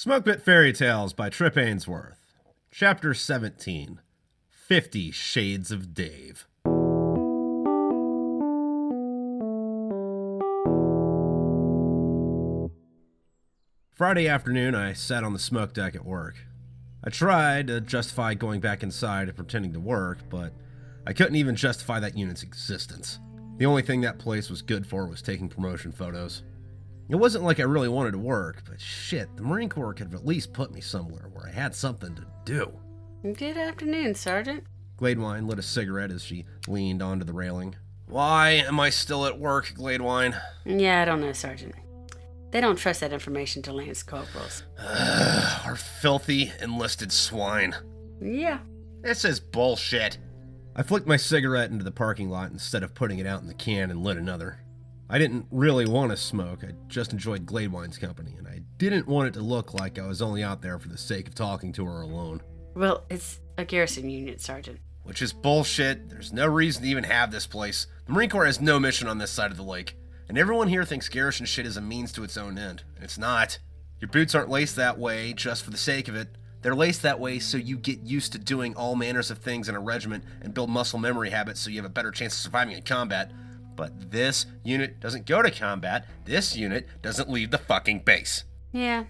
Smokepit Fairytales by Trip Ainsworth. Chapter 17. 50 Shades of Dave. Friday afternoon, I sat on the smoke deck at work. I tried to justify going back inside and pretending to work, but I couldn't even justify that unit's existence. The only thing that place was good for was taking promotion photos. It wasn't like I really wanted to work, but shit, the Marine Corps could have at least put me somewhere where I had something to do. Good afternoon, Sergeant. Glaedwine lit a cigarette as she leaned onto the railing. Why am I still at work, Glaedwine? Yeah, I don't know, Sergeant. They don't trust that information to Lance Corporals. Our filthy enlisted swine. Yeah. This is bullshit. I flicked my cigarette into the parking lot instead of putting it out in the can and lit another. I didn't really want to smoke, I just enjoyed Glaedwine's company, and I didn't want it to look like I was only out there for the sake of talking to her alone. Well, it's a garrison unit, Sergeant. Which is bullshit. There's no reason to even have this place. The Marine Corps has no mission on this side of the lake, and everyone here thinks garrison shit is a means to its own end, and it's not. Your boots aren't laced that way just for the sake of it. They're laced that way so you get used to doing all manners of things in a regiment and build muscle memory habits so you have a better chance of surviving in combat. But this unit doesn't go to combat. This unit doesn't leave the fucking base. Yeah,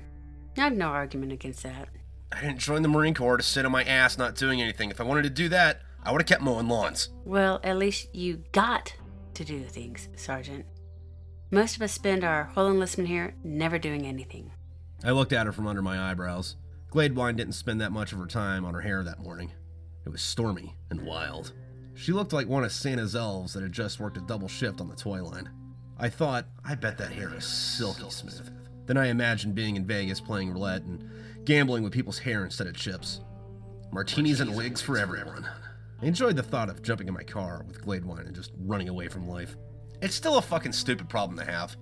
I have no argument against that. I didn't join the Marine Corps to sit on my ass not doing anything. If I wanted to do that, I would have kept mowing lawns. Well, at least you got to do things, Sergeant. Most of us spend our whole enlistment here never doing anything. I looked at her from under my eyebrows. Glaedwine didn't spend that much of her time on her hair that morning. It was stormy and wild. She looked like one of Santa's elves that had just worked a double shift on the toy line. I thought, I bet that hair is silky smooth. Then I imagined being in Vegas playing roulette and gambling with people's hair instead of chips. Martinis and wigs for everyone. I enjoyed the thought of jumping in my car with Glaedwine and just running away from life. It's still a fucking stupid problem to have.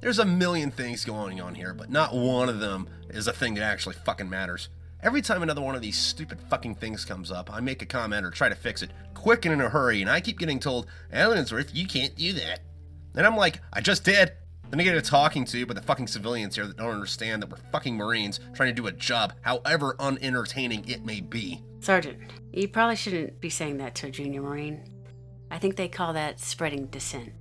There's a million things going on here, but not one of them is a thing that actually fucking matters. Every time another one of these stupid fucking things comes up, I make a comment or try to fix it, quick and in a hurry, and I keep getting told, Ellensworth, you can't do that. And I'm like, I just did. Then I get to talking to you by the fucking civilians here that don't understand that we're fucking Marines trying to do a job, however unentertaining it may be. Sergeant, you probably shouldn't be saying that to a junior Marine. I think they call that spreading dissent.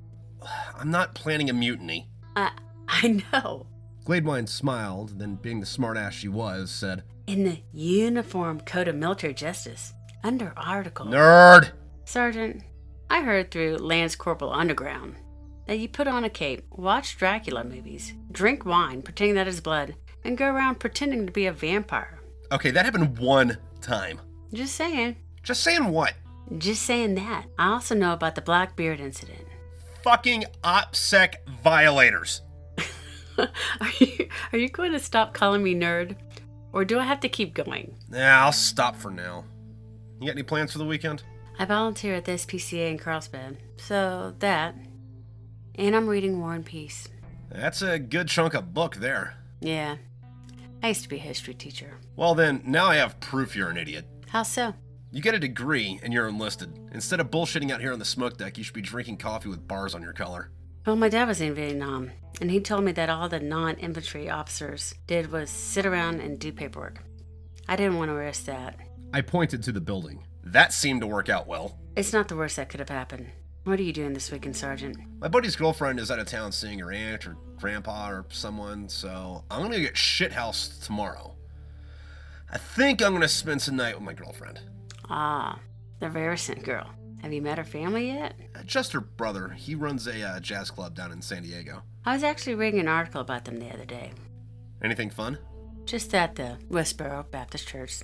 I'm not planning a mutiny. I know. Glaedwine smiled, then being the smartass she was, said, In the Uniform Code of Military Justice, under Article... Nerd! Sergeant, I heard through Lance Corporal Underground that you put on a cape, watch Dracula movies, drink wine pretending that is blood, and go around pretending to be a vampire. Okay, that happened one time. Just saying. Just saying what? Just saying that. I also know about the Blackbeard incident. Fucking OPSEC violators. Are you going to stop calling me nerd? Or do I have to keep going? Yeah, I'll stop for now. You got any plans for the weekend? I volunteer at the SPCA in Carlsbad, so that. And I'm reading War and Peace. That's a good chunk of book there. Yeah. I used to be a history teacher. Well then, now I have proof you're an idiot. How so? You get a degree and you're enlisted. Instead of bullshitting out here on the smoke deck, you should be drinking coffee with bars on your collar. Well, my dad was in Vietnam, and he told me that all the non-infantry officers did was sit around and do paperwork. I didn't want to risk that. I pointed to the building. That seemed to work out well. It's not the worst that could have happened. What are you doing this weekend, Sergeant? My buddy's girlfriend is out of town seeing her aunt or grandpa or someone, so I'm gonna get shithoused tomorrow. I think I'm gonna spend some night with my girlfriend. Ah, the Veracent girl. Have you met her family yet? Just her brother. He runs a jazz club down in San Diego. I was actually reading an article about them the other day. Anything fun? Just that the Westboro Baptist Church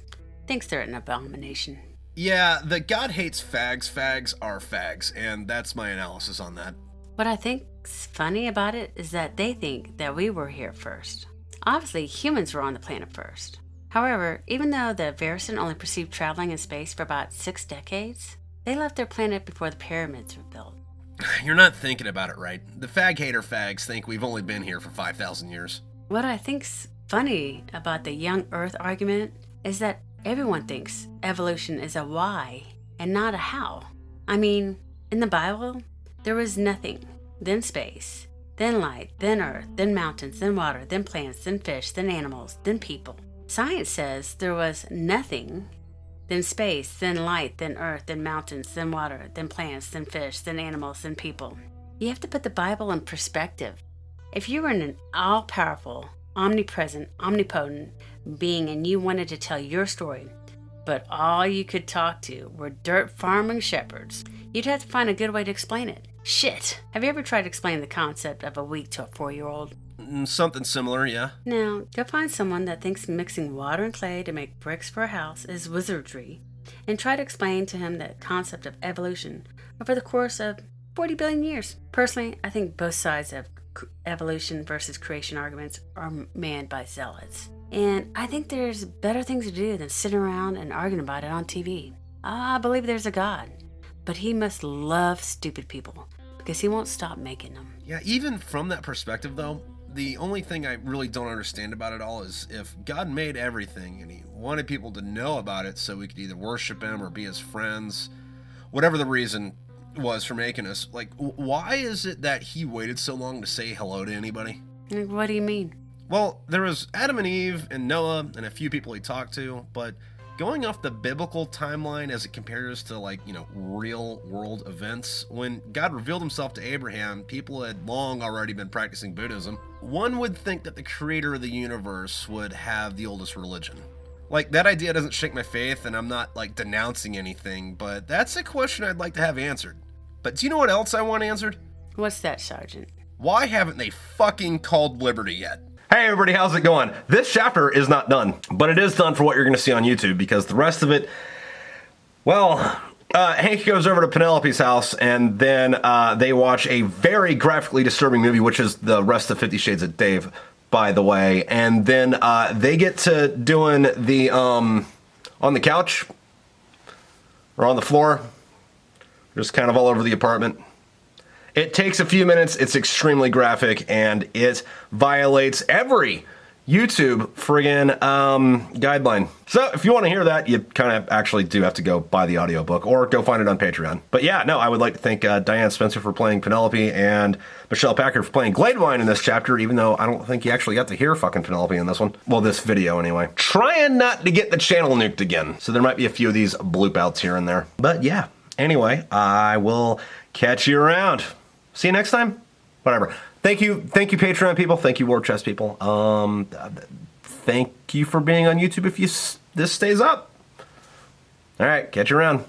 thinks they're an abomination. Yeah, the God hates fags. Fags are fags, and that's my analysis on that. What I think's funny about it is that they think that we were here first. Obviously, humans were on the planet first. However, even though the Veracent only perceived traveling in space for about 6 decades, they left their planet before the pyramids were built. You're not thinking about it right. The fag hater fags think we've only been here for 5,000 years. What I think's funny about the young Earth argument is that everyone thinks evolution is a why and not a how. I mean, in the Bible, there was nothing, then space, then light, then earth, then mountains, then water, then plants, then fish, then animals, then people. Science says there was nothing, then space, then light, then earth, then mountains, then water, then plants, then fish, then animals, then people. You have to put the Bible in perspective. If you were an all-powerful, omnipresent, omnipotent being and you wanted to tell your story, but all you could talk to were dirt farming shepherds, you'd have to find a good way to explain it. Shit. Have you ever tried to explain the concept of a week to a 4-year-old? Something similar, yeah. Now, go find someone that thinks mixing water and clay to make bricks for a house is wizardry, and try to explain to him the concept of evolution over the course of 40 billion years. Personally, I think both sides of evolution versus creation arguments are manned by zealots. And I think there's better things to do than sitting around and arguing about it on TV. I believe there's a God, but he must love stupid people because he won't stop making them. Yeah, even from that perspective, though, the only thing I really don't understand about it all is if God made everything and he wanted people to know about it so we could either worship him or be his friends, whatever the reason was for making us, like, why is it that he waited so long to say hello to anybody? What do you mean? Well, there was Adam and Eve and Noah and a few people he talked to, but going off the biblical timeline as it compares to, like, real world events, when God revealed himself to Abraham, people had long already been practicing Buddhism. One would think that the creator of the universe would have the oldest religion. Like, that idea doesn't shake my faith, and I'm not, like, denouncing anything, but that's a question I'd like to have answered. But do you know what else I want answered? What's that, Sergeant? Why haven't they fucking called Liberty yet? Hey everybody, how's it going? This chapter is not done, but it is done for what you're going to see on YouTube, because the rest of it, well, Hank goes over to Penelope's house, and then they watch a very graphically disturbing movie, which is the rest of 50 Shades of Dave, by the way, and then they get to doing the, on the couch, or on the floor, just kind of all over the apartment. It takes a few minutes, it's extremely graphic, and it violates every YouTube friggin' guideline. So if you want to hear that, you kind of actually do have to go buy the audiobook or go find it on Patreon. But yeah, no, I would like to thank Diane Spencer for playing Penelope and Michele Packard for playing Glaedwine in this chapter, even though I don't think you actually got to hear fucking Penelope in this one. Well, this video anyway. Trying not to get the channel nuked again. So there might be a few of these bloop outs here and there. But yeah, anyway, I will catch you around. See you next time? Whatever. Thank you Patreon people. Thank you War Chest people. Thank you for being on YouTube if this stays up. All right, catch you around.